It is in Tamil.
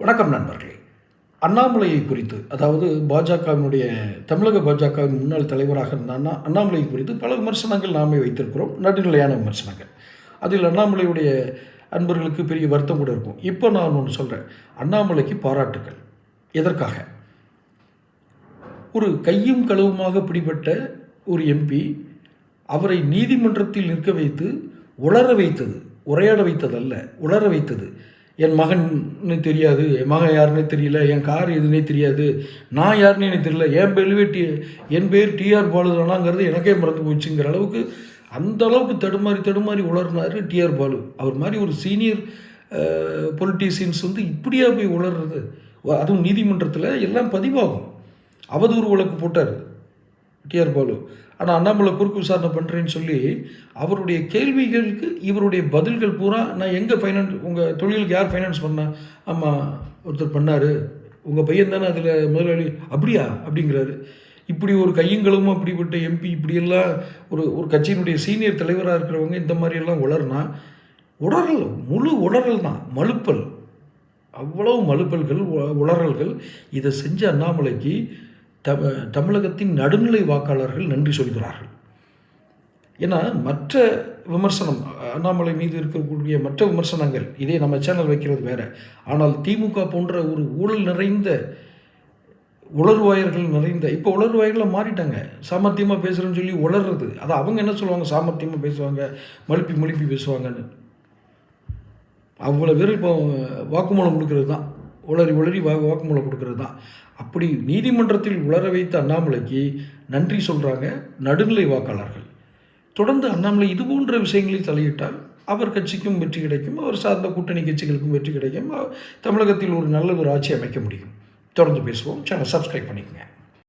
வணக்கம் நண்பர்களே. அண்ணாமலையை குறித்து, அதாவது பாஜகவினுடைய தமிழக பாஜகவின் முன்னாள் தலைவராக இருந்த அண்ணாமலை குறித்து பல விமர்சனங்கள் நாமே வைத்திருக்கிறோம். நடுநிலையான விமர்சனங்கள். அதில் அண்ணாமலையுடைய அன்பர்களுக்கு பெரிய வருத்தம் கூட இருக்கும். இப்போ நான் ஒன்று சொல்கிறேன். அண்ணாமலைக்கு பாராட்டுக்கள். எதற்காக? ஒரு கையும் களவுமாக பிடிபட்ட ஒரு எம்பி அவரை நீதிமன்றத்தில் நிற்க வைத்து உளர வைத்தது, உரையாட வைத்ததல்ல, உளர வைத்தது. என் மகன்னு தெரியாது, என் மகன் யாருன்னே தெரியல, என் கார் எதுன்னே தெரியாது, நான் யாருன்னே எனக்கு தெரியல, என் பேர் டிஆர் பாலு தானாங்கிறது எனக்கே மறந்து போச்சுங்கிற அளவுக்கு அந்த அளவுக்கு தடுமாறி உளர்னார் டிஆர் பாலு. அவர் மாதிரி ஒரு சீனியர் பொலிட்டீஷியன்ஸ் இப்படியா போய் உளர்றது? அதுவும் நீதிமன்றத்தில் எல்லாம் பதிவாகும். அவதூறு வழக்கு போட்டார் டிஆர் பாலு. ஆனால் அண்ணாமலை குறுக்கு விசாரணை பண்ணுறேன்னு சொல்லி அவருடைய கேள்விகளுக்கு இவருடைய பதில்கள் பூரா, நான் எங்கே ஃபைனான்ஸ், உங்கள் தொழிலுக்கு யார் ஃபைனான்ஸ் பண்ணா? ஆமாம், ஒருத்தர் பண்ணார், உங்கள் பையன் தானே அதில் முதலாளி. அப்படியா அப்படிங்கிறாரு. இப்படி ஒரு கையங்களும் அப்படிப்பட்ட எம்பி இப்படியெல்லாம் ஒரு கட்சியினுடைய சீனியர் தலைவராக இருக்கிறவங்க இந்த மாதிரியெல்லாம் உளர்னா, முழு உளறல் தான், மழுப்பல், அவ்வளவு மழுப்பல்கள், உளறல்கள். இதை செஞ்ச அண்ணாமலைக்கு தமிழகத்தின் நடுநிலை வாக்காளர்கள் நன்றி சொல்கிறார்கள். ஏன்னா மற்ற விமர்சனம், அண்ணாமலை மீது இருக்கக்கூடிய மற்ற விமர்சனங்கள், இதே நம்ம சேனல் வைக்கிறது வேற. ஆனால் திமுக போன்ற ஒரு ஊழல் நிறைந்த, உளறுவாயர்கள் நிறைந்த, இப்போ உளறுவாயர்களாக மாறிட்டாங்க. சாமர்த்தியமாக பேசுகிறேன்னு சொல்லி உளர்றது. அதை அவங்க என்ன சொல்லுவாங்க? சாமர்த்தியமாக பேசுவாங்க, மழுப்பி பேசுவாங்கன்னு. அவ்வளோ பேர் இப்போ வாக்குமூலம் கொடுக்கறது தான், உளறி வாக்குமூலம் கொடுக்கறது தான். அப்படி நீதிமன்றத்தில் உளர வைத்த அண்ணாமலைக்கு நன்றி சொல்கிறாங்க நடுநிலை வாக்காளர்கள். தொடர்ந்து அண்ணாமலை இது போன்ற விஷயங்களில் தலையிட்டால் அவர் கட்சிக்கும் வெற்றி கிடைக்கும், அவர் சார்ந்த கூட்டணி கட்சிகளுக்கும் வெற்றி கிடைக்கும், தமிழகத்தில் ஒரு நல்ல ஒரு ஆட்சி அமைக்க முடியும். தொடர்ந்து பேசுவோம். சேனல் சப்ஸ்கிரைப் பண்ணிக்கோங்க.